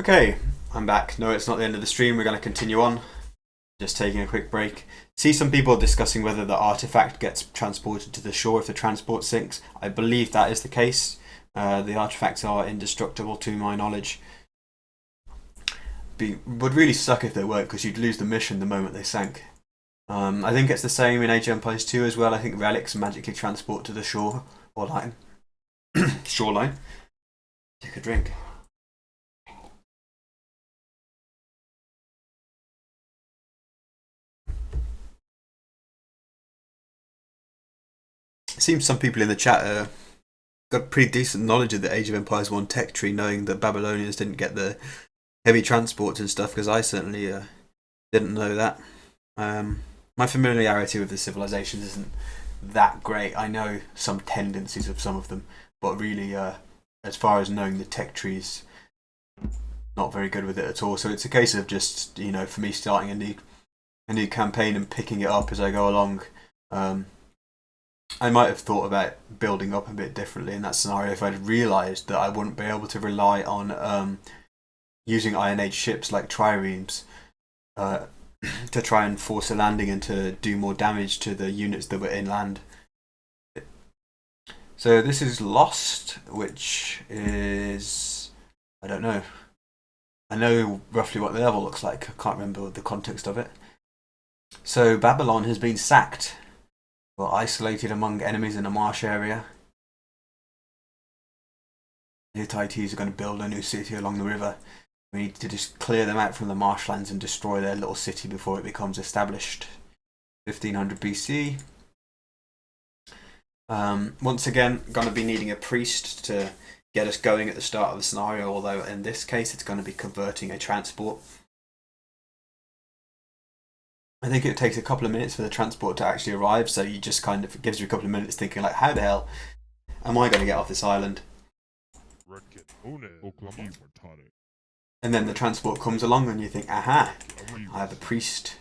Okay, I'm back. No, it's not the end of the stream. We're going to continue on. Just taking a quick break. See some people discussing whether the artifact gets transported to the shore if the transport sinks. I believe that is the case. The artifacts are indestructible to my knowledge. Would really suck if they weren't, because you'd lose the mission the moment they sank. I think it's the same in Age of Empires 2 as well. I think relics magically transport to the shore or line. Shoreline. Take a drink. It seems some people in the chat got pretty decent knowledge of the Age of Empires 1 tech tree, knowing that Babylonians didn't get the heavy transports and stuff, because I certainly didn't know that. My familiarity with the civilizations isn't that great. I know some tendencies of some of them, but really, as far as knowing the tech trees, not very good with it at all. So it's a case of just, for me starting a new campaign and picking it up as I go along. I might have thought about building up a bit differently in that scenario if I'd realised that I wouldn't be able to rely on using Iron Age ships like triremes to try and force a landing and to do more damage to the units that were inland. So this is Lost, which is... I don't know. I know roughly what the level looks like. I can't remember the context of it. So Babylon has been sacked. Well, isolated among enemies in a marsh area. The Hittites are going to build a new city along the river. We need to just clear them out from the marshlands and destroy their little city before it becomes established. 1500 BC. Once again, going to be needing a priest to get us going at the start of the scenario, although in this case it's going to be converting a transport. I think it takes a couple of minutes for the transport to actually arrive, so you just kind of, it gives you a couple of minutes thinking like, how the hell am I going to get off this island? And then the transport comes along and you think, aha, I have a priest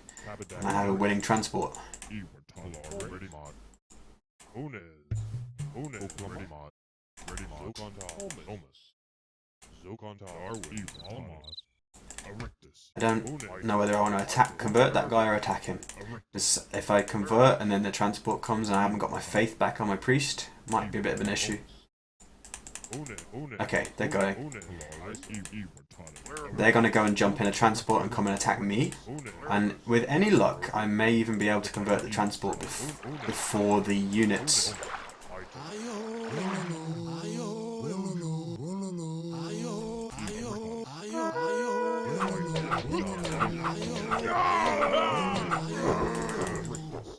and I have a willing transport. I don't know whether I want to convert that guy or attack him. Because if I convert and then the transport comes and I haven't got my faith back on my priest, might be a bit of an issue. Okay, they're going. They're going to go and jump in a transport and come and attack me. And with any luck, I may even be able to convert the transport before the units.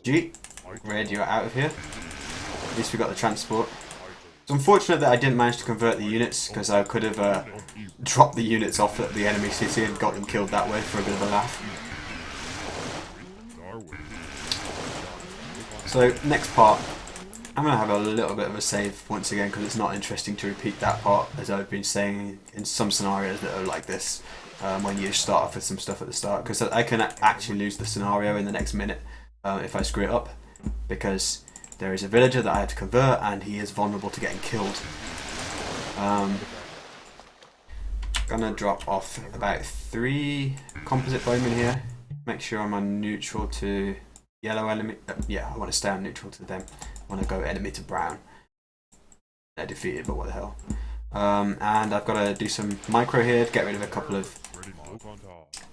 G, Red, you're out of here. At least we got the transport. It's unfortunate that I didn't manage to convert the units, because I could have dropped the units off at the enemy city and got them killed that way for a bit of a laugh. So, next part, I'm going to have a little bit of a save once again, because it's not interesting to repeat that part, as I've been saying in some scenarios that are like this, when you start off with some stuff at the start, because I can actually lose the scenario in the next minute if I screw it up, because there is a villager that I have to convert and he is vulnerable to getting killed. Gonna drop off about 3 composite bowmen here. Make sure I'm on neutral to yellow enemy. Yeah, I want to stay on neutral to them. I want to go enemy to brown. They're defeated, but what the hell. And I've got to do some micro here to get rid of a couple of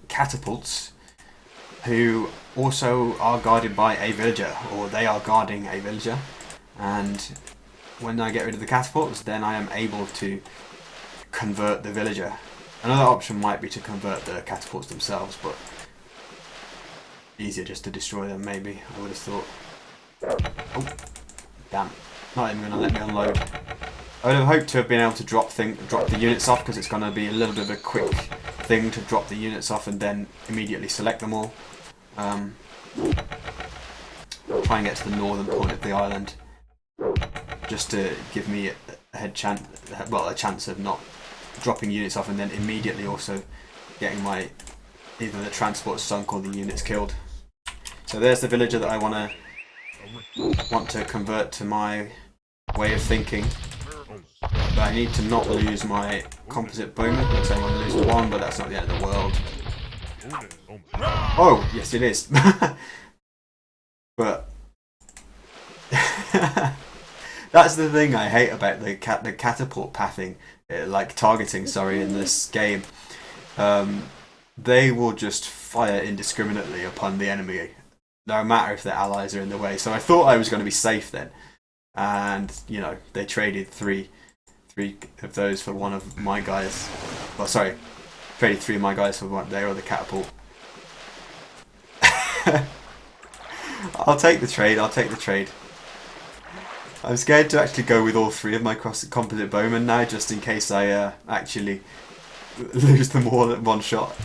catapults, who also are guarded by a villager, or they are guarding a villager. And when I get rid of the catapults, then I am able to convert the villager. Another option might be to convert the catapults themselves, but easier just to destroy them, maybe, I would have thought. Oh, damn. Not even going to let me unload. I would have hoped to have been able to drop the units off, because it's going to be a little bit of a quick thing to drop the units off and then immediately select them all. Try and get to the northern point of the island, just to give me a chance of not dropping units off and then immediately also getting either the transport sunk or the units killed. So there's the villager that I want to convert to my way of thinking. But I need to not lose my composite bowman. Looks like I'm going to lose one, but that's not the end of the world. Oh, yes it is. But that's the thing I hate about the catapult pathing, like targeting, sorry, in this game. They will just fire indiscriminately upon the enemy, no matter if their allies are in the way. So I thought I was going to be safe then. And, you know, they traded three of those for one of my guys. Well, sorry, traded 3 of my guys for one their other catapult. I'll take the trade, I'm scared to actually go with all 3 of my composite bowmen now, just in case I actually lose them all at one shot.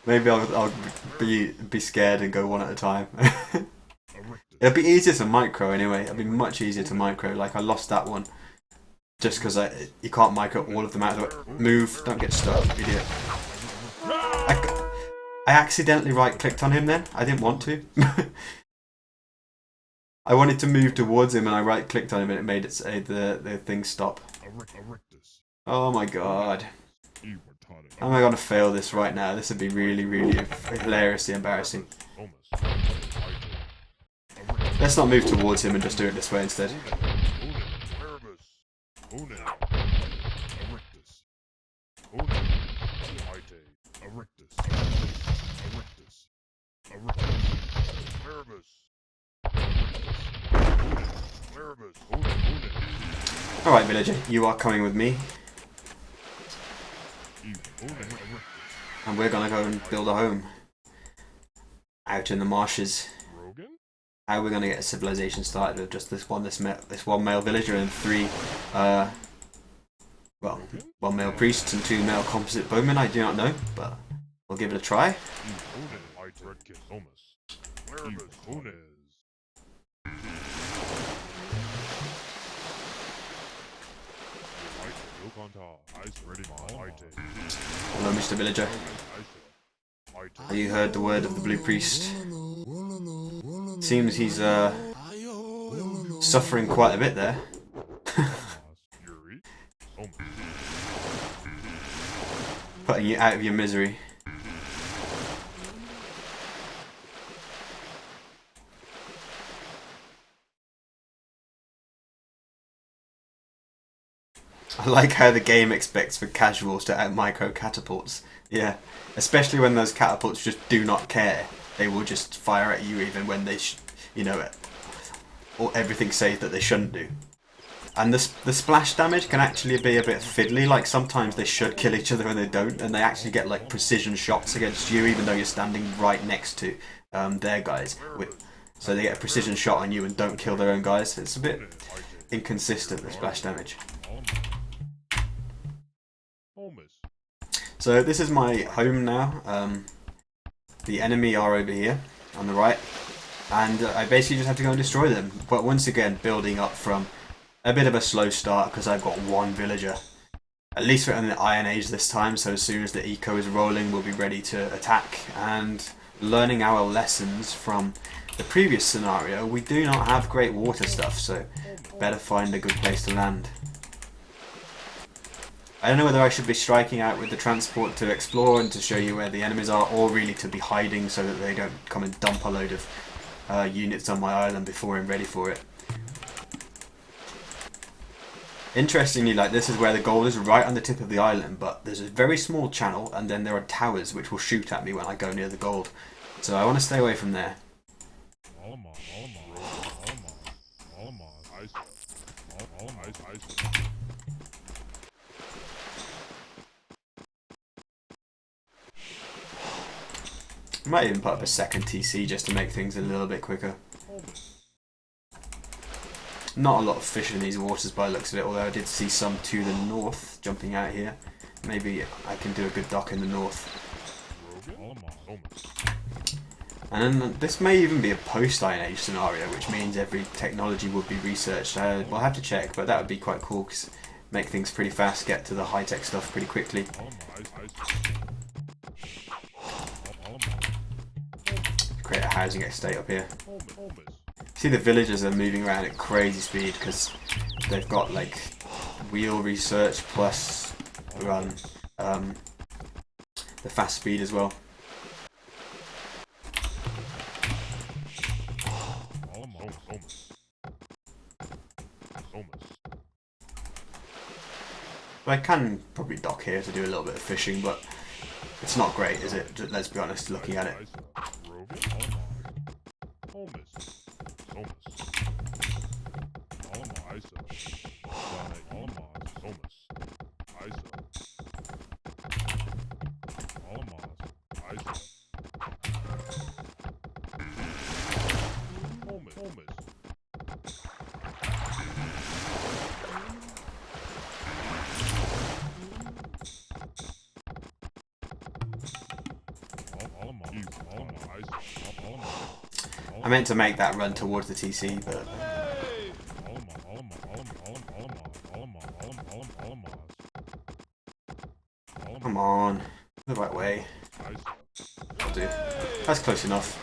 Maybe I'll be scared and go one at a time. It'll be easier to micro anyway. It'll be much easier to micro. Like I lost that one just because you can't micro all of them out of the way. Move, don't get stuck, idiot. I accidentally right-clicked on him then. I didn't want to. I wanted to move towards him and I right-clicked on him and it made it say the thing stop. Oh my god. How am I going to fail this right now? This would be really, really hilariously embarrassing. Let's not move towards him and just do it this way instead. Alright, villager, you are coming with me. And we're gonna go and build a home. Out in the marshes. How are we gonna get a civilization started with just this one male villager and 3 well, 1 male priest and 2 male composite bowmen? I do not know, but we'll give it a try. Hello, Mr. Villager. Have you heard the word of the Blue Priest? Seems he's suffering quite a bit there. Putting you out of your misery. I like how the game expects for casuals to out-micro catapults. Yeah, especially when those catapults just do not care. They will just fire at you even when they, you know, or everything says that they shouldn't do. And the splash damage can actually be a bit fiddly. Like sometimes they should kill each other and they don't, and they actually get like precision shots against you, even though you're standing right next to their guys. So they get a precision shot on you and don't kill their own guys. It's a bit inconsistent, the splash damage. So this is my home now. The enemy are over here on the right, and I basically just have to go and destroy them. But once again, building up from a bit of a slow start because I've got 1 villager. At least we're in the Iron Age this time, so as soon as the eco is rolling, we'll be ready to attack. And learning our lessons from the previous scenario, we do not have great water stuff, so better find a good place to land. I don't know whether I should be striking out with the transport to explore and to show you where the enemies are, or really to be hiding so that they don't come and dump a load of units on my island before I'm ready for it. Interestingly, like, this is where the gold is, right on the tip of the island, but there's a very small channel and then there are towers which will shoot at me when I go near the gold. So I want to stay away from there. I might even put up a second TC just to make things a little bit quicker. Not a lot of fish in these waters by the looks of it, although I did see some to the north jumping out here. Maybe I can do a good dock in the north. And then this may even be a post-Iron Age scenario, which means every technology would be researched. We'll have to check, but that would be quite cool because make things pretty fast, get to the high-tech stuff pretty quickly. Create a housing estate up here. See, the villagers are moving around at crazy speed because they've got like wheel research plus run the fast speed as well. I can probably dock here to do a little bit of fishing, but it's not great, is it? Let's be honest, looking at it. I meant to make that run towards the TC, but come on, the right way. I'll do. That's close enough.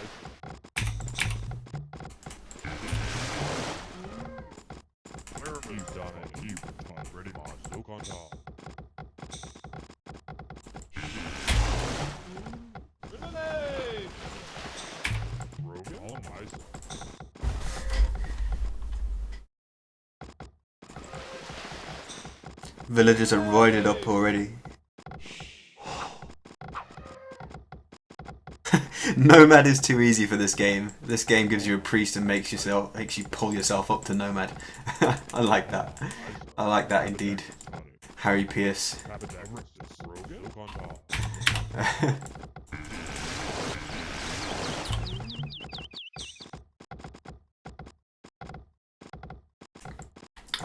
Villagers are roided up already. Nomad is too easy for this game. This game gives you a priest and makes you pull yourself up to Nomad. I like that. I like that indeed. Harry Pierce.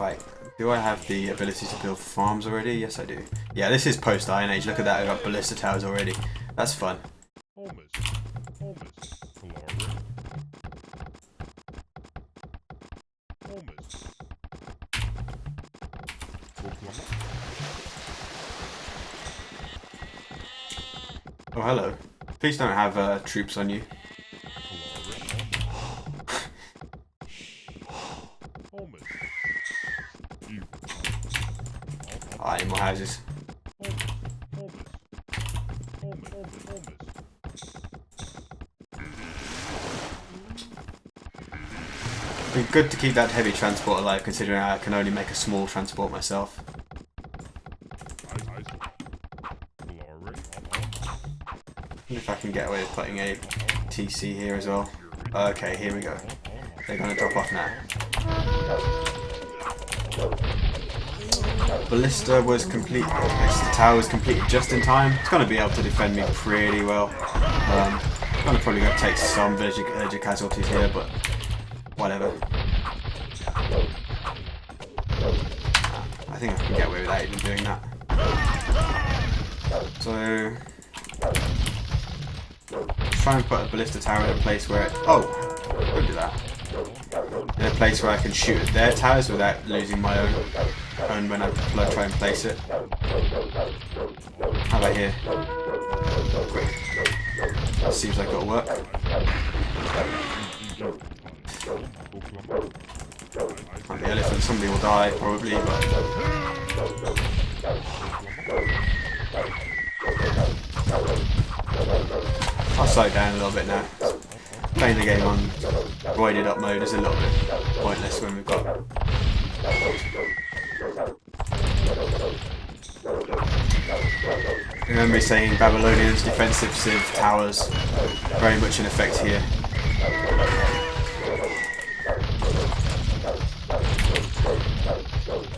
Right, do I have the ability to build farms already? Yes, I do. Yeah, this is post Iron Age. Look at that, I've got ballista towers already. That's fun. Oh, hello. Please don't have troops on you. I need more houses. It'd be good to keep that heavy transport alive, considering I can only make a small transport myself. If I can get away with putting a TC here as well. Okay, here we go. They're going to drop off now. Ballista was complete. The tower was completed just in time. It's going to be able to defend me pretty well. I'm probably going to take some villager casualties here, but whatever. I think I can get away without even doing that. So try and put a ballista tower in a place where it, don't do that. In a place where I can shoot at their towers without losing my own when I try and place it. How about here? Quick. That seems like it'll work. Like the elephant, somebody will die probably, but I'll slow it down a little bit now. Playing the game on roided up mode is a little bit pointless when we've got. Remember me saying Babylonian's defensive civ towers very much in effect here.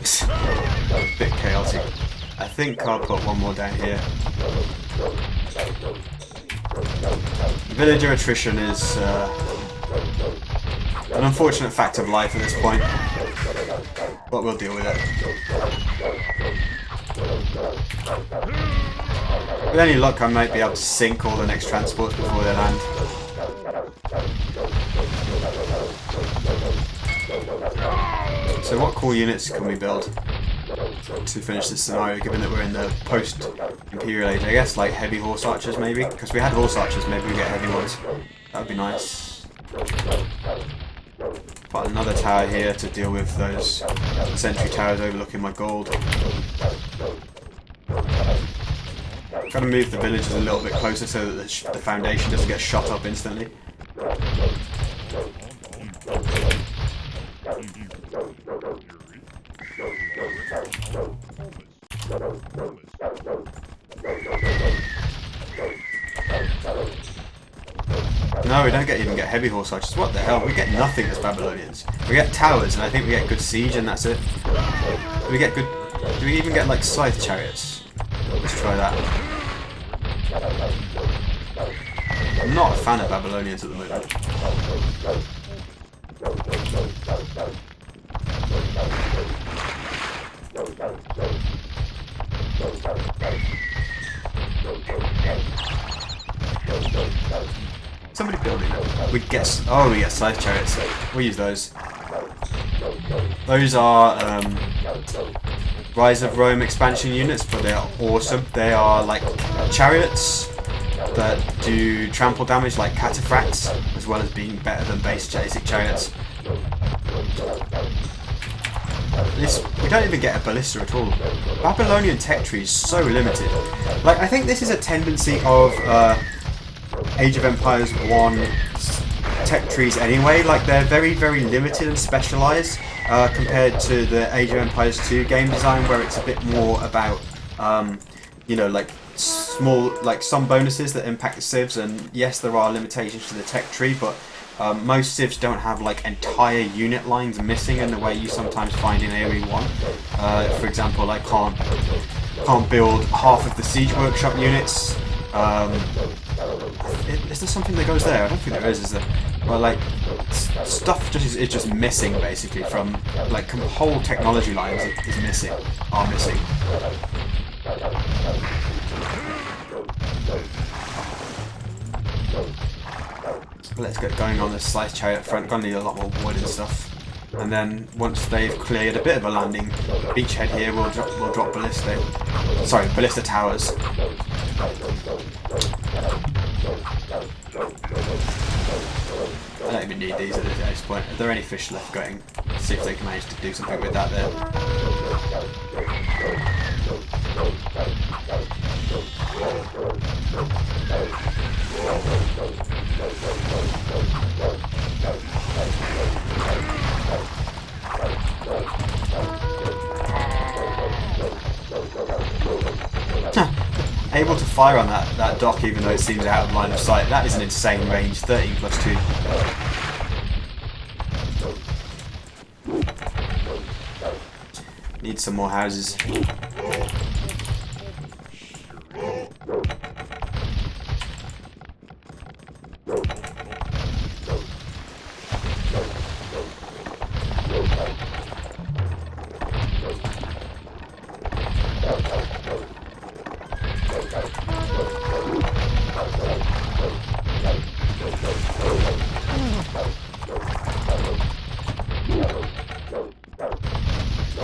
It's a bit chaotic. I think I'll put one more down here. Villager attrition is an unfortunate fact of life at this point, but we'll deal with it. With any luck, I might be able to sink all the next transports before they land. So what cool units can we build to finish this scenario, given that we're in the post-Imperial Age? I guess like heavy horse archers maybe? Because we had horse archers, maybe we get heavy ones. That would be nice. Got another tower here to deal with those sentry towers overlooking my gold. Gotta move the villagers a little bit closer so that the foundation doesn't get shot up instantly. No, we don't even get heavy horse archers. What the hell? We get nothing as Babylonians. We get towers, and I think we get good siege, and that's it. Do we get good? Do we even get like scythe chariots? Let's try that. I'm not a fan of Babylonians at the moment. Somebody building it. We get scythe chariots. We'll use those. Those are Rise of Rome expansion units, but they are awesome. They are like chariots that do trample damage like cataphracts, as well as being better than basic chariots. We don't even get a ballista at all. Babylonian tech tree is so limited. Like, I think this is a tendency of Age of Empires 1 tech trees anyway. Like, they're very, very limited and specialised compared to the Age of Empires 2 game design, where it's a bit more about, you know, like small, like some bonuses that impact the civs, and yes, there are limitations to the tech tree, but most civs don't have like entire unit lines missing in the way you sometimes find in AoE1. For example, I can't build half of the siege workshop units. Is there something that goes there? I don't think there is there? Well, like, stuff is just missing, basically, from, like, whole technology lines are missing. Let's get going on this slice chariot front. Gonna need a lot more wood and stuff. And then, once they've cleared a bit of a landing beachhead here, we'll drop ballista towers. I don't even need these at this point. Are there any fish left going? See if they can manage to do something with that there. Able to fire on that dock even though it seems out of line of sight. That is an insane range. 13 plus 2. Need some more houses.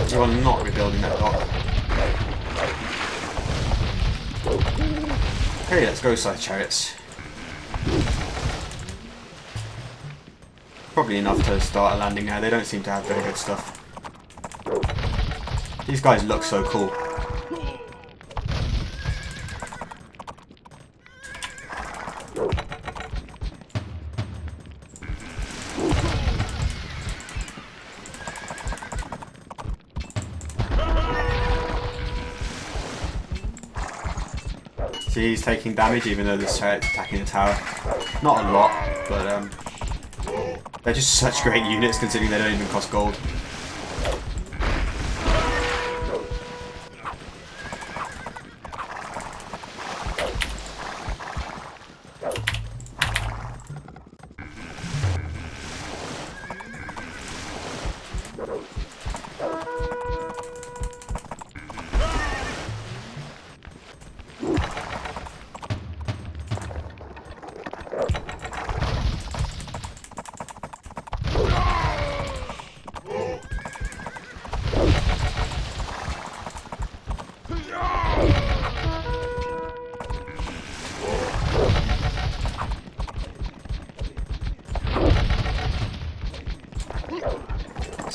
You are not rebuilding that dock. Okay, let's go scythe chariots. Probably enough to start a landing now. They don't seem to have very good stuff. These guys look so cool. See, he's taking damage even though this chariot's attacking the tower. Not a lot, but they're just such great units considering they don't even cost gold.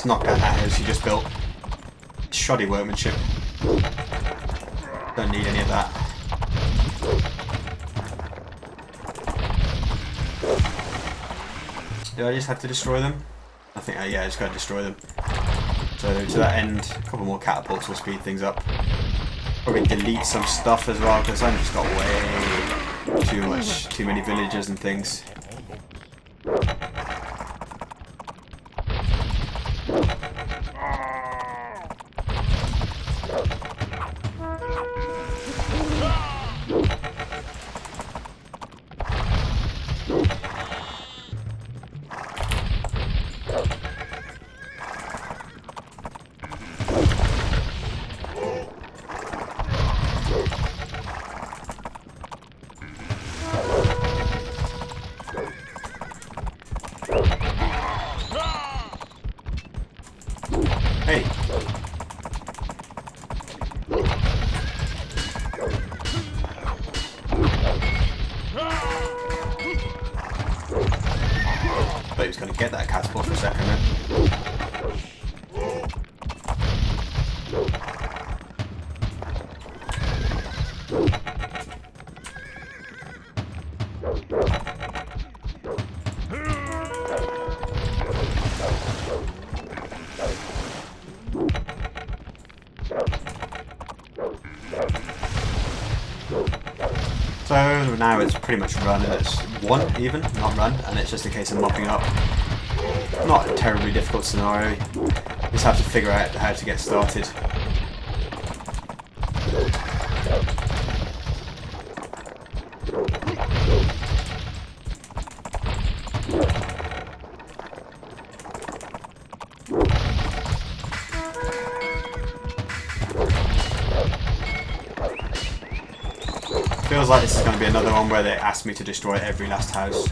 knock down that house you just built. Shoddy workmanship. Don't need any of that. Do I just have to destroy them? I think, yeah, I just gotta destroy them. So to that end, a couple more catapults will speed things up. Probably delete some stuff as well, because I've just got way too many villagers and things. Hey! Thought he was going to get that catapult for a second then. So now it's pretty much run, and it's one even, not run, and it's just a case of mopping up. Not a terribly difficult scenario, just have to figure out how to get started. Feels like this is going to be another one where they ask me to destroy every last house.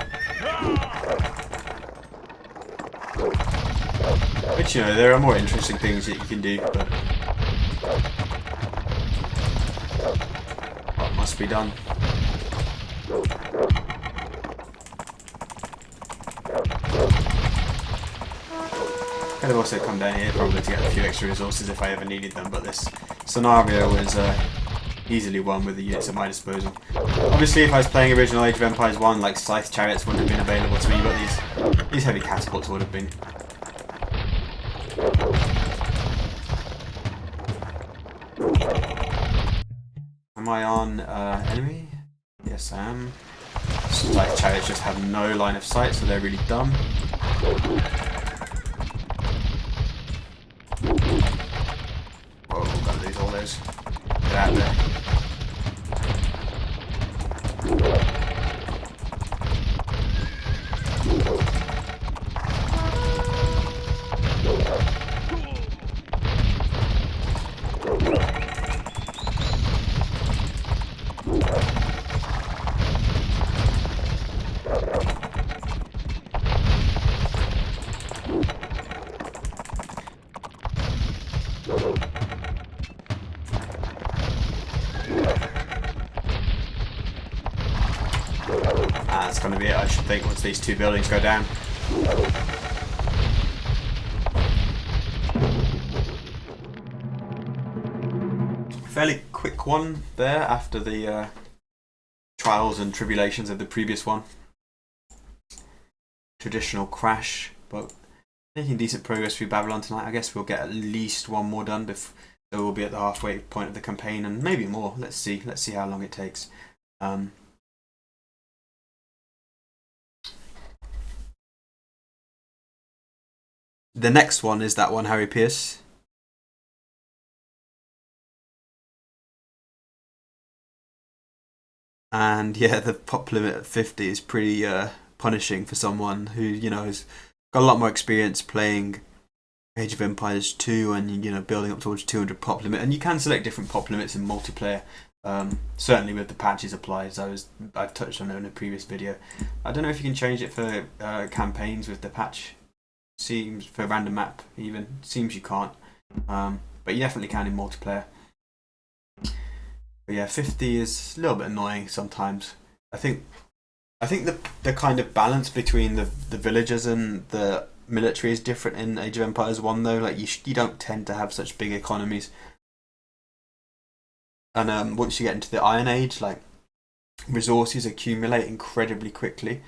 Which, you know, there are more interesting things that you can do, but what must be done. Could have also come down here probably to get a few extra resources if I ever needed them, but this scenario was easily won with the units at my disposal. Obviously, if I was playing original Age of Empires 1, like scythe chariots wouldn't have been available to me, but these heavy catapults would have been. Am I on enemy? Yes, I am. Scythe chariots just have no line of sight, so they're really dumb. Whoa, gotta lose all those. Get out of there. That's going to be it, I should think, once these two buildings go down. Fairly quick one there after the trials and tribulations of the previous one. Traditional crash, but making decent progress through Babylon tonight. I guess we'll get at least one more done before, so we'll be at the halfway point of the campaign, and maybe more. Let's see how long it takes. The next one is that one, Harry Pierce. And yeah, the pop limit at 50 is pretty punishing for someone who, you know, has got a lot more experience playing Age of Empires 2 and, you know, building up towards 200 pop limit. And you can select different pop limits in multiplayer. Certainly with the patches applied, as I've touched on it in a previous video. I don't know if you can change it for campaigns with the patch. Seems for random map even. Seems you can't. But you definitely can in multiplayer. But yeah, 50 is a little bit annoying sometimes. I think the kind of balance between the villagers and the military is different in Age of Empires 1 though. Like you don't tend to have such big economies. And once you get into the Iron Age, like resources accumulate incredibly quickly.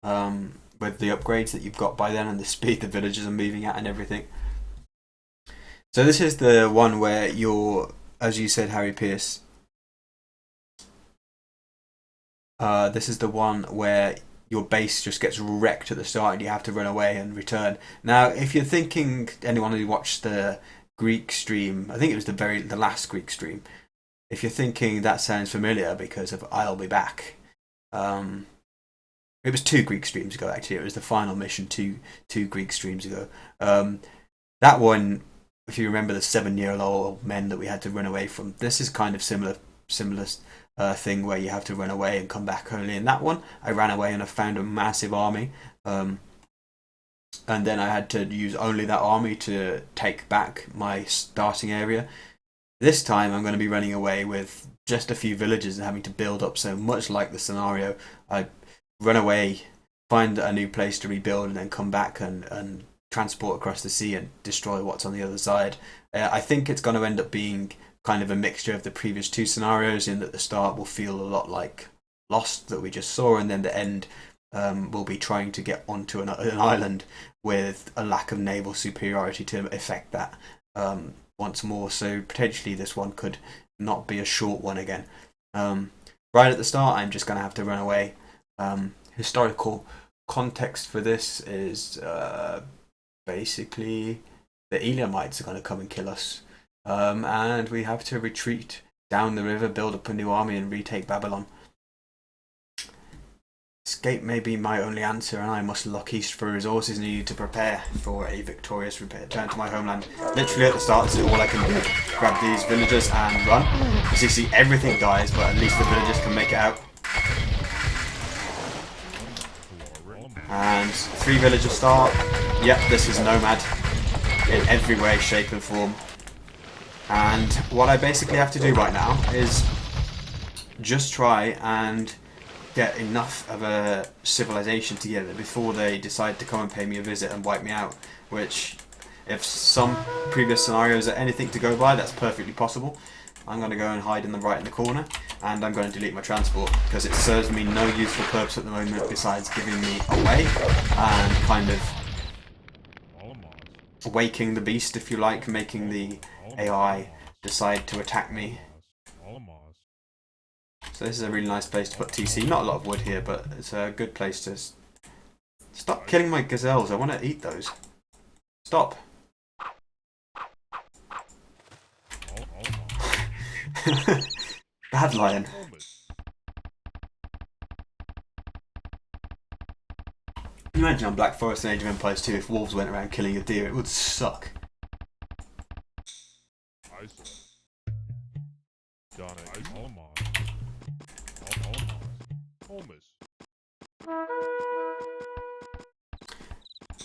With the upgrades that you've got by then and the speed the villagers are moving at and everything. So this is the one where you're, as you said, Harry Pierce. This is the one where your base just gets wrecked at the start and you have to run away and return. Now, if you're thinking, anyone who watched the Greek stream, I think it was the last Greek stream, if you're thinking that sounds familiar because of I'll Be Back, it was 2 Greek streams ago actually. It was the final mission two Greek streams ago. That one, if you remember the 7-year-old men that we had to run away from, this is kind of similar thing where you have to run away and come back. Only in that one, I ran away and I found a massive army, and then I had to use only that army to take back my starting area. This time, I'm going to be running away with just a few villages and having to build up. So much like the scenario, I run away, find a new place to rebuild, and then come back and transport across the sea and destroy what's on the other side. I think it's going to end up being kind of a mixture of the previous 2 scenarios, in that the start will feel a lot like Lost that we just saw, and then the end will be trying to get onto an island with a lack of naval superiority to affect that once more. So potentially this one could not be a short one again. Right at the start, I'm just going to have to run away. Historical context for this is basically the Elamites are going to come and kill us. And we have to retreat down the river, build up a new army, and retake Babylon. Escape may be my only answer, and I must look east for resources needed to prepare for a victorious return to my homeland. Literally at the start, this is all I can do. Grab these villagers and run. As you see, everything dies, but at least the villagers can make it out. And 3 villagers start. Yep, this is Nomad in every way, shape and form. And what I basically have to do right now is just try and get enough of a civilization together before they decide to come and pay me a visit and wipe me out. Which, if some previous scenarios are anything to go by, that's perfectly possible. I'm going to go and hide in the corner, and I'm going to delete my transport because it serves me no useful purpose at the moment besides giving me away and kind of waking the beast, if you like, making the AI decide to attack me. So this is a really nice place to put TC. Not a lot of wood here, but it's a good place to... Stop killing my gazelles. I want to eat those. Stop. Bad lion. Can you imagine on Black Forest and Age of Empires 2 if wolves went around killing a deer? It would suck.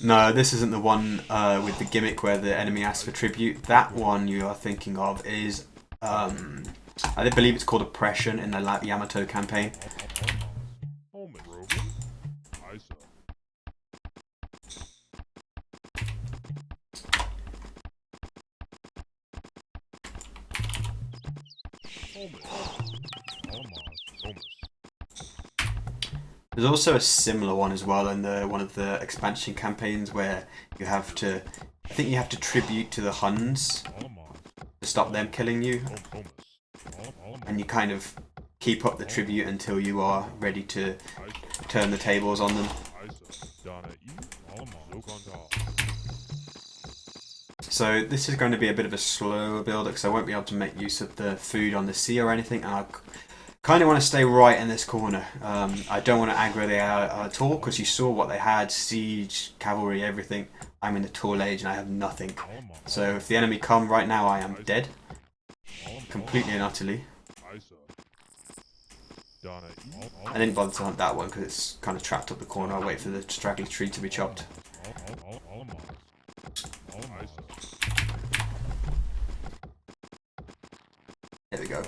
No, this isn't the one with the gimmick where the enemy asks for tribute. That one you are thinking of is, I believe it's called Oppression in the Yamato campaign. There's also a similar one as well in one of the expansion campaigns where you have to, I think you have to tribute to the Huns to stop them killing you, and you kind of keep up the tribute until you are ready to turn the tables on them. So this is going to be a bit of a slower build because I won't be able to make use of the food on the sea or anything, and I kind of want to stay right in this corner. I don't want to aggro the AI at all because you saw what they had, siege, cavalry, everything. I'm in the tall age and I have nothing. So if the enemy come right now, I am dead. Completely and utterly. I didn't bother to hunt that one because it's kind of trapped up the corner. I'll wait for the straggly tree to be chopped. There we go.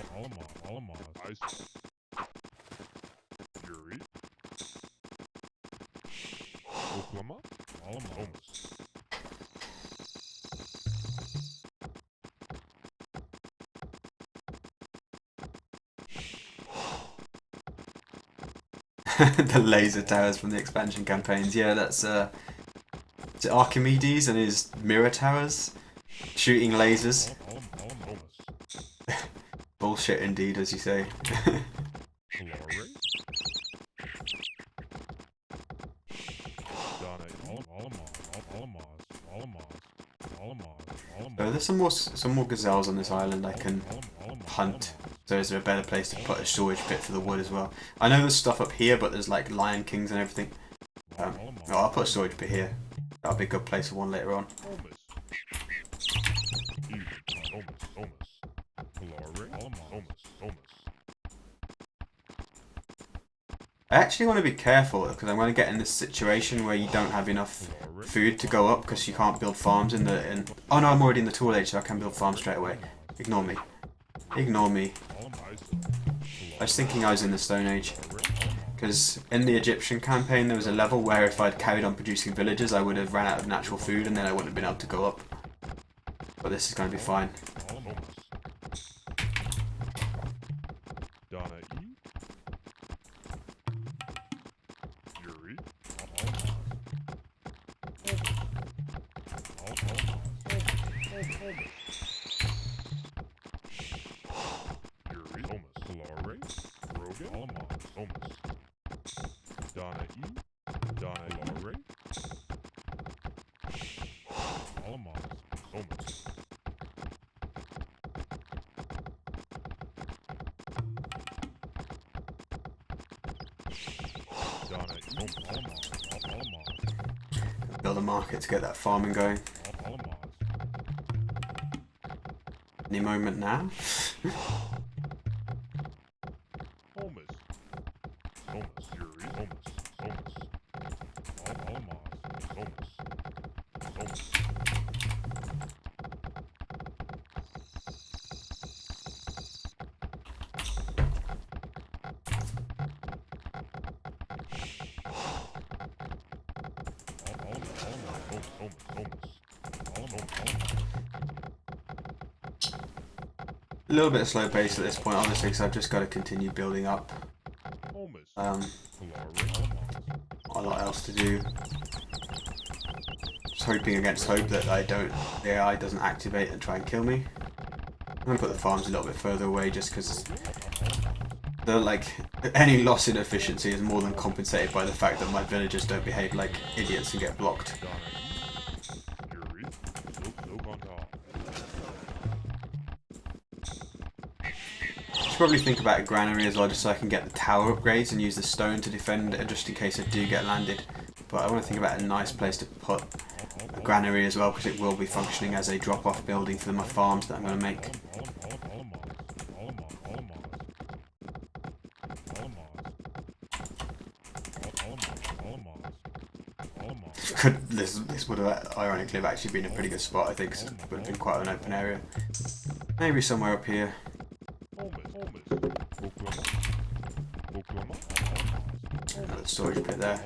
The laser towers from the expansion campaigns. Yeah, that's is it Archimedes and his mirror towers shooting lasers. Bullshit indeed, as you say. There's some more gazelles on this island I can hunt. So is there a better place to put a storage pit for the wood as well? I know there's stuff up here, but there's like lion kings and everything. I'll put a storage pit here. That'll be a good place for one later on. I actually want to be careful because I'm going to get in this situation where you don't have enough food to go up because you can't build farms in the... Oh no, I'm already in the tool age, so I can build farms straight away. Ignore me. Ignore me. I was thinking I was in the Stone Age. Because in the Egyptian campaign there was a level where if I'd carried on producing villages I would have ran out of natural food and then I wouldn't have been able to go up. But this is going to be fine. Build a market to get that farming going. Any moment now. A little bit of slow pace at this point, obviously, because I've just got to continue building up. A lot else to do. Just hoping against hope that the AI doesn't activate and try and kill me. I'm going to put the farms a little bit further away just because any loss in efficiency is more than compensated by the fact that my villagers don't behave like idiots and get blocked. Probably think about a granary as well, just so I can get the tower upgrades and use the stone to defend it, just in case I do get landed. But I want to think about a nice place to put a granary as well, because it will be functioning as a drop-off building for my farms that I'm going to make. This would have ironically have actually been a pretty good spot, I think, because it would have been quite an open area. Maybe somewhere up here. Another storage pit there.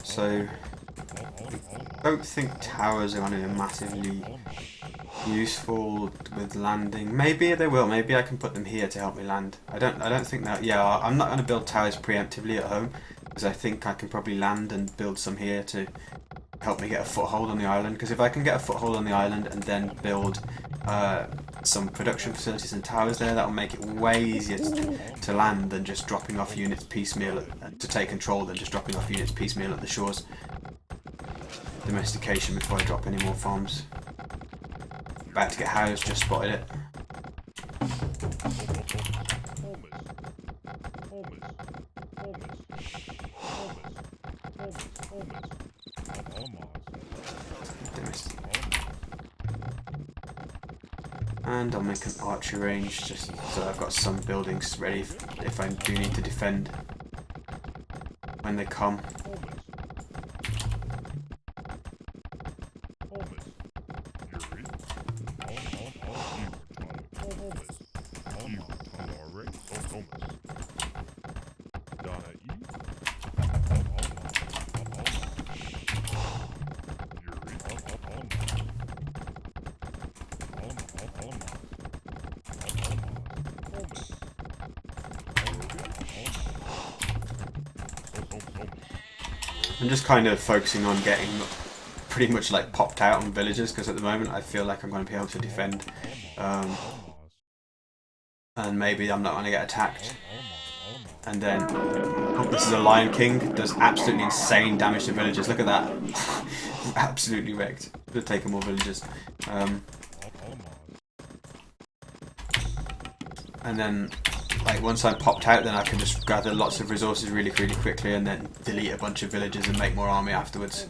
So, I don't think towers are going to be massively useful with landing. Maybe they will. Maybe I can put them here to help me land. I don't think that. Yeah, I'm not going to build towers preemptively at home because I think I can probably land and build some here to help me get a foothold on the island. Because if I can get a foothold on the island and then build some production facilities and towers there, that'll make it way easier to land than just dropping off units piecemeal to take control than just dropping off units piecemeal at the shores. Domestication before I drop any more farms. About to get housed, just spotted it. And I'll make an archer range just so I've got some buildings ready if I do need to defend. when they come. I'm just kind of focusing on getting pretty much like popped out on villagers, because at the moment I feel like I'm going to be able to defend, and maybe I'm not going to get attacked. And then, oh, this is a Lion King, does absolutely insane damage to villagers. Look at that. Absolutely wrecked. Could have taken more villagers. And then, like, once I'm popped out, then I can just gather lots of resources really quickly and then delete a bunch of villagers and make more army afterwards.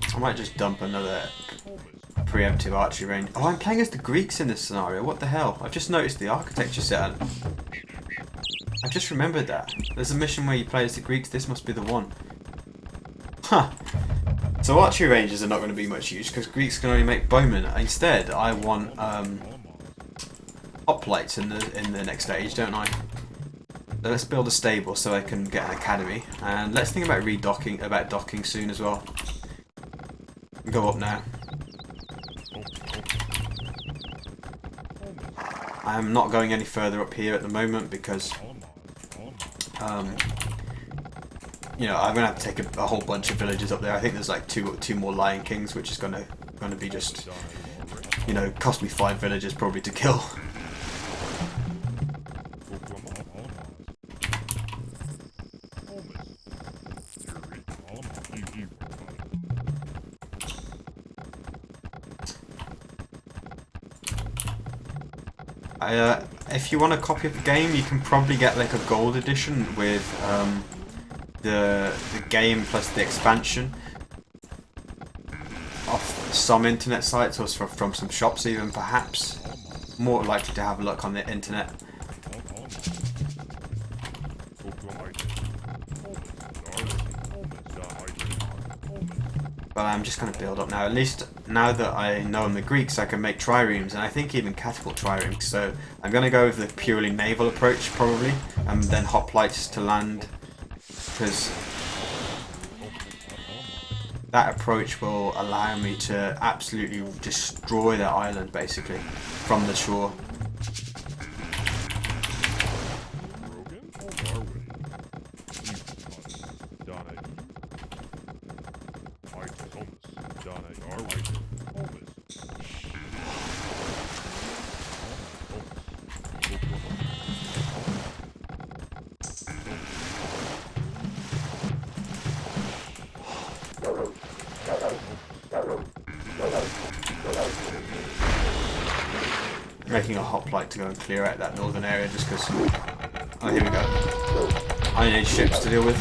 I might just dump another preemptive archery range. Oh, I'm playing as the Greeks in this scenario. What the hell? I've just noticed the architecture set. I just remembered that. There's a mission where you play as the Greeks. This must be the one. Huh. So archery ranges are not going to be much use because Greeks can only make bowmen. Instead, I want hoplites in the next stage, don't I? So let's build a stable so I can get an academy, and let's think about docking soon as well. Go up now. I'm not going any further up here at the moment because, you know, I'm gonna have to take a whole bunch of villages up there. I think there's like two more Lion Kings, which is gonna be just, you know, cost me 5 villages probably to kill. If you want a copy of the game, you can probably get like a gold edition with the game plus the expansion off some internet sites or from some shops even, perhaps. More likely to have a look on the internet. But I'm just going to build up now. At least now that I know I'm the Greeks, I can make triremes, and I think even catapult triremes. So I'm going to go with the purely naval approach, probably, and then hoplites to land, because that approach will allow me to absolutely destroy that island, basically, from the shore. Making a hoplite to go and clear out that northern area just because... Oh, here we go. Iron Age ships to deal with.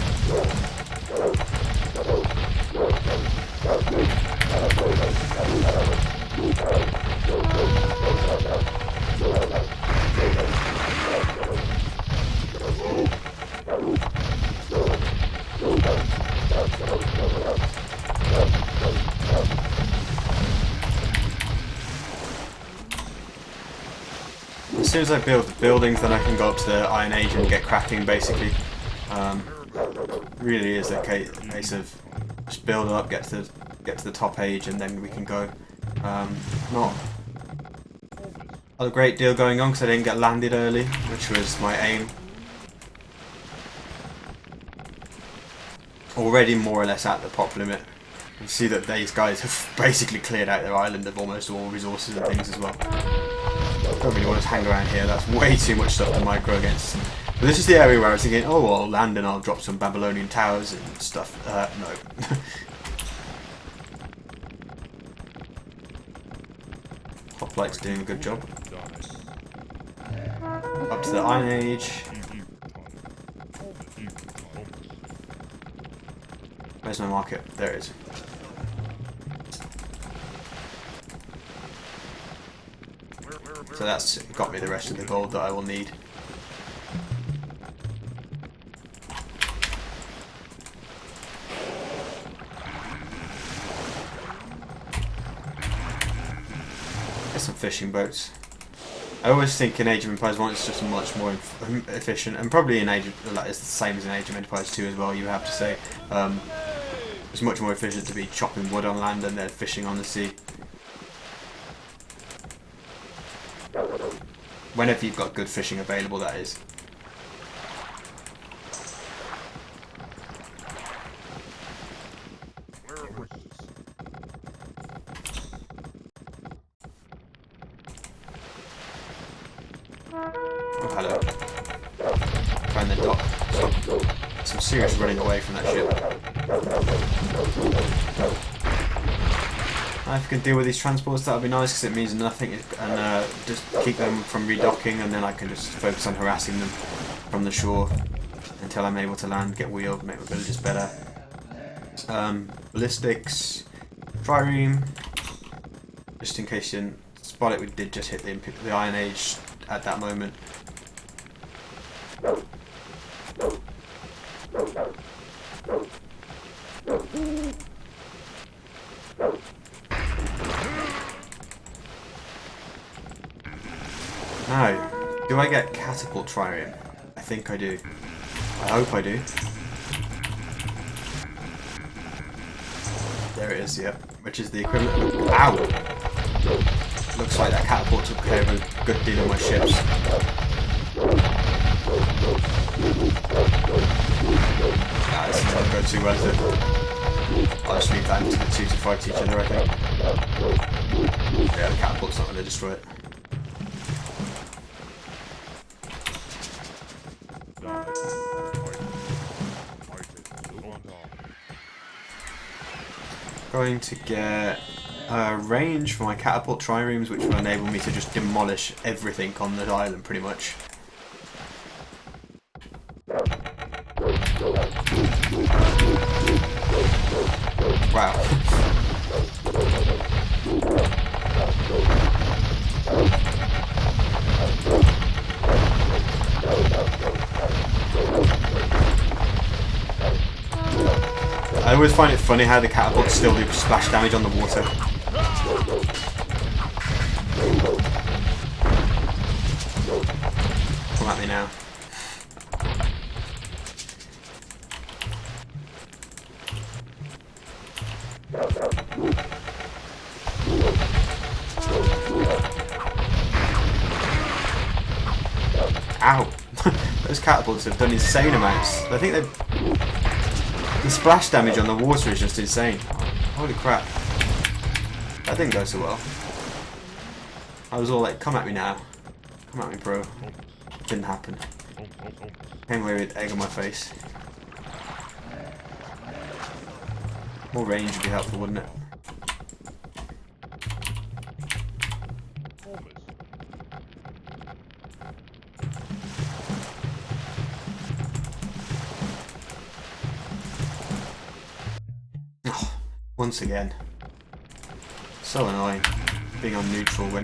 As soon as I build the buildings, then I can go up to the Iron Age and get cracking, basically. Really is a case of just build up, get to the top age, and then we can go. Not a great deal going on because I didn't get landed early, which was my aim. Already more or less at the pop limit. You see that these guys have basically cleared out their island of almost all resources and things as well. Don't really want to hang around here, that's way too much stuff to micro against this is the area where I was thinking, oh, I'll land and I'll drop some Babylonian towers and stuff. No. Hoplite's doing a good job. Up to the Iron Age. Where's my market? There it is. So that's got me the rest of the gold that I will need. There's some fishing boats. I always think in Age of Empires 1 it's just much more efficient, and probably in Age of, like, it's the same as in Age of Empires 2 as well, you have to say. It's much more efficient to be chopping wood on land than they're fishing on the sea. Whenever you've got good fishing available, that is. Oh, hello. Find the dock. Some serious running away from that ship. If I can deal with these transports, that would be nice, because it means nothing, and just keep them from redocking, and then I can just focus on harassing them from the shore until I'm able to land, get wheeled, make my villages better. Ballistics, trireme, just in case you didn't spot it, we did just hit the Iron Age at that moment. Now, do I get catapult trireme? I think I do. I hope I do. There it is, yep. Which is the equivalent. Ow! Looks like that catapult took care of a good deal of my ships. Nah, this is not going too well, is it? I'll just leave that into the two to fight each other, I think. Yeah, the catapult's not going to destroy it. Going to get a range for my catapult triremes, which will enable me to just demolish everything on the island, pretty much. Wow. I always find it funny how the catapults still do splash damage on the water. Come at me now. Ow! Those catapults have done insane amounts. I think they've... The splash damage on the water is just insane. Holy crap. That didn't go so well. I was all like, come at me now. Come at me, bro. It didn't happen. Came away with egg on my face. More range would be helpful, wouldn't it? Once again. So annoying. Being on neutral when...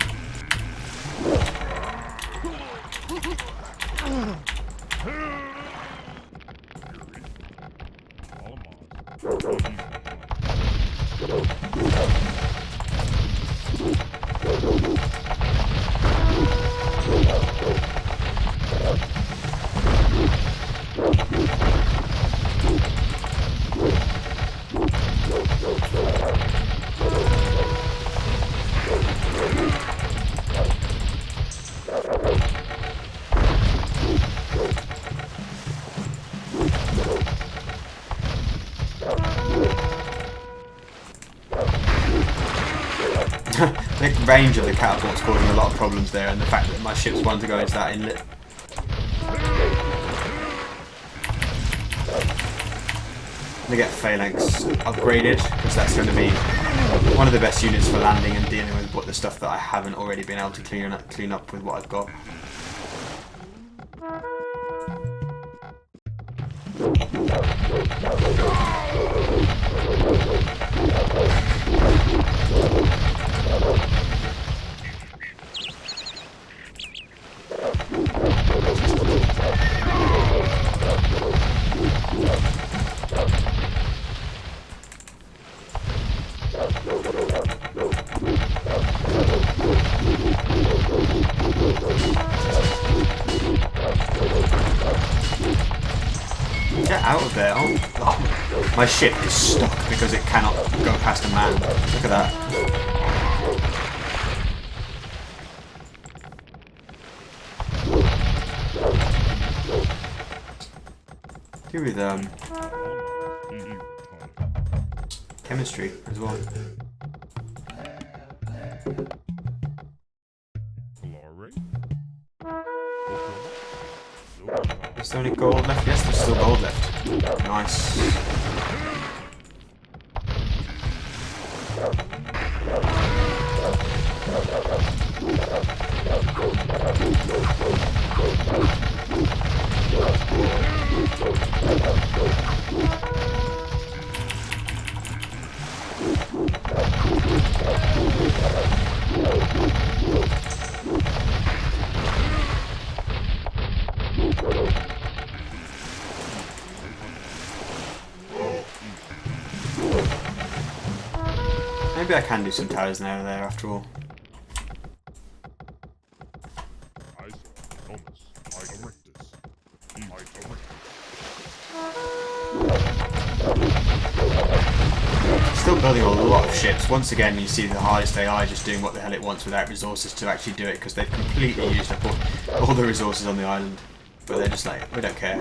The range of the catapult's causing a lot of problems there, and the fact that my ships want to go into that inlet. to get Phalanx upgraded because that's going to be one of the best units for landing and dealing with what the stuff that I haven't already been able to clean up with what I've got. Get out of there. Oh, God. My ship is stuck because it cannot go past a man. Look at that. Do with chemistry as well. Is there any gold left? Yes, there's still gold left. Nice. Maybe I can do some towers now there after all. Still building a lot of ships. Once again, you see the hardest AI just doing what the hell it wants without resources to actually do it because they've completely used up all the resources on the island. But they're just like, we don't care.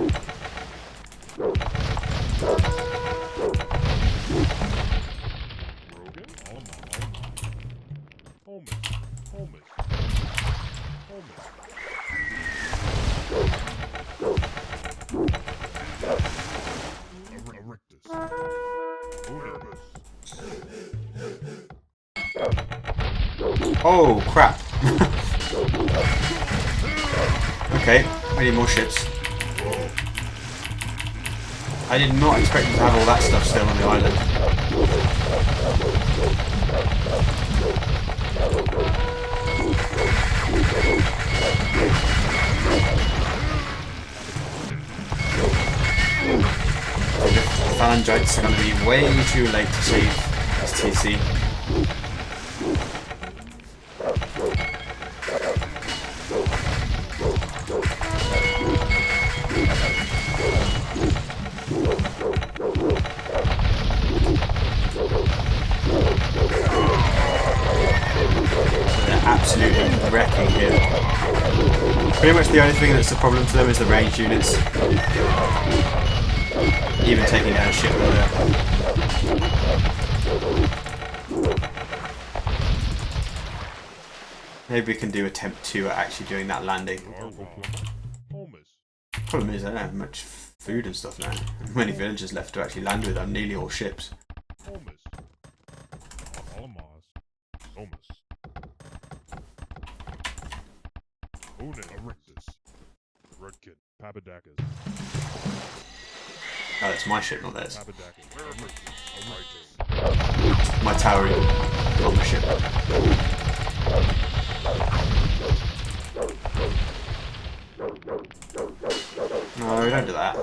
Oh crap. Okay, I need more ships. I did not expect them to have all that stuff still on the island. The phalangites are going to be way too late to save this TC. Absolutely wrecking here. Pretty much the only thing that's a problem to them is the ranged units. Even taking down a ship earlier. Maybe we can do attempt 2 at actually doing that landing. Problem is I don't have much food and stuff now. Many villagers left to actually land with. I'm nearly all ships. Oh, that's my ship, not theirs. My tower on the ship. No, don't do that.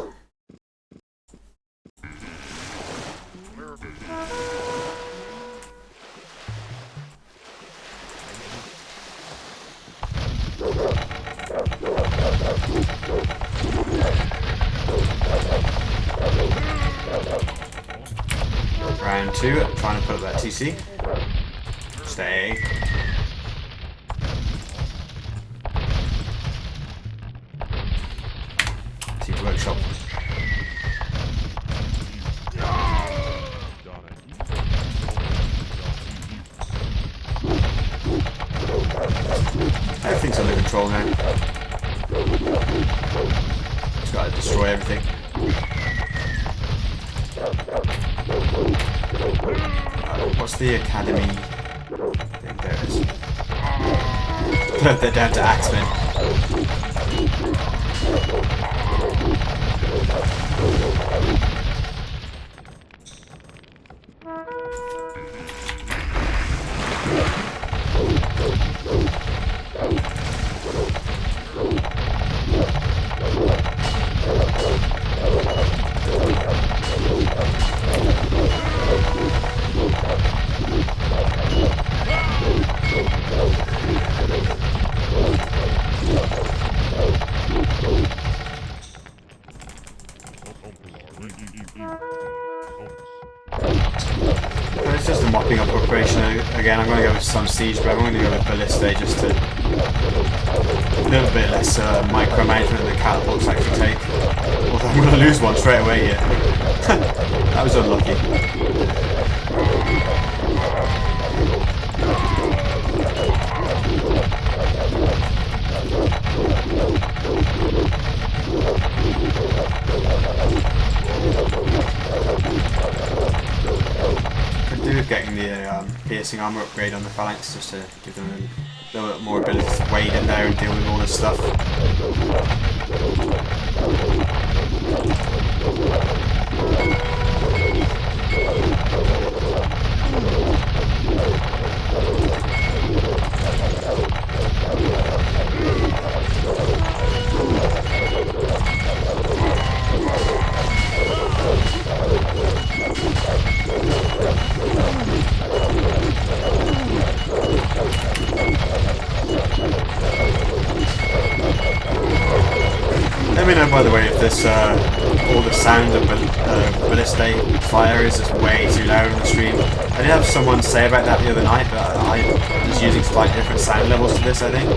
Round 2, I'm trying to put up that TC. Stay. Siege workshop. Everything's under control now. Just gotta destroy everything. What's the academy thing? There it is. They're down to Axemen. It's just a mopping up operation again. I'm going to go with some siege, but I'm going to go with ballista just to a little bit less micromanagement than the catapults actually take. Although I'm going to lose one straight away here. That was unlucky. Could do with getting the piercing armor upgrade on the phalanx just to give them a little bit more ability to wade in there and deal with all this stuff. Let me know, by the way, if this all the sound of ballista fire is just way too loud on the stream. I did have someone say about that the other night, but I was using slightly different sound levels to this, I think.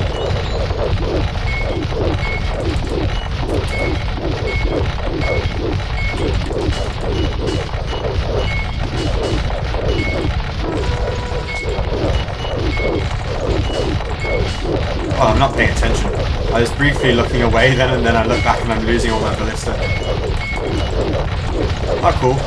Oh, I'm not paying attention. I was briefly looking away then, and then I look back and I'm losing all my ballista. Oh, cool.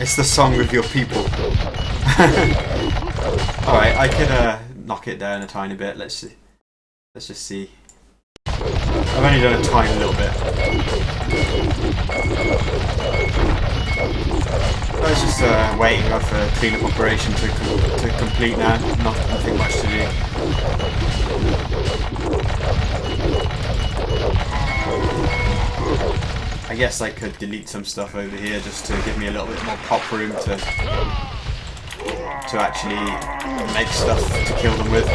It's the song of your people. Alright, I could knock it down a tiny bit. Let's see. Let's just see. I've only done a tiny little bit. I was just waiting for a cleanup operation to complete now. Nothing much to do. I guess I could delete some stuff over here just to give me a little bit more pop room to actually make stuff to kill them with.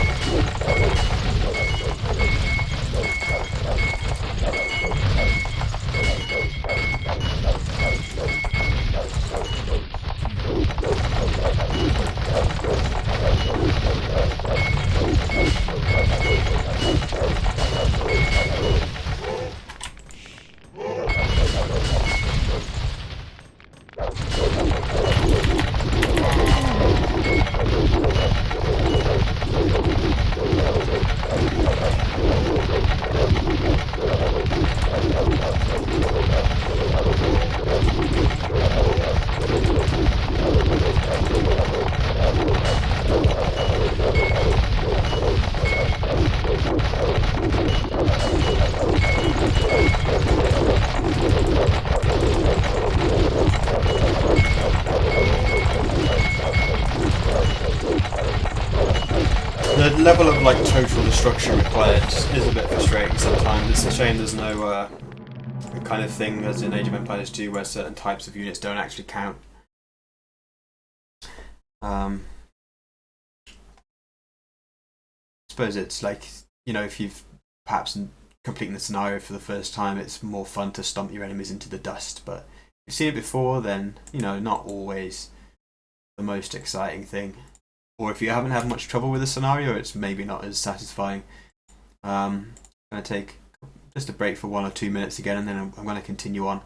The level of like total destruction required is a bit frustrating sometimes. It's a shame there's no kind of thing as in Age of Empires 2 where certain types of units don't actually count. I suppose it's like, you know, if you've perhaps completing the scenario for the first time, it's more fun to stomp your enemies into the dust, but if you've seen it before, then, you know, not always the most exciting thing. or if you haven't had much trouble with the scenario, it's maybe not as satisfying. I'm going to take just a break for 1 or 2 minutes again, and then I'm going to continue on.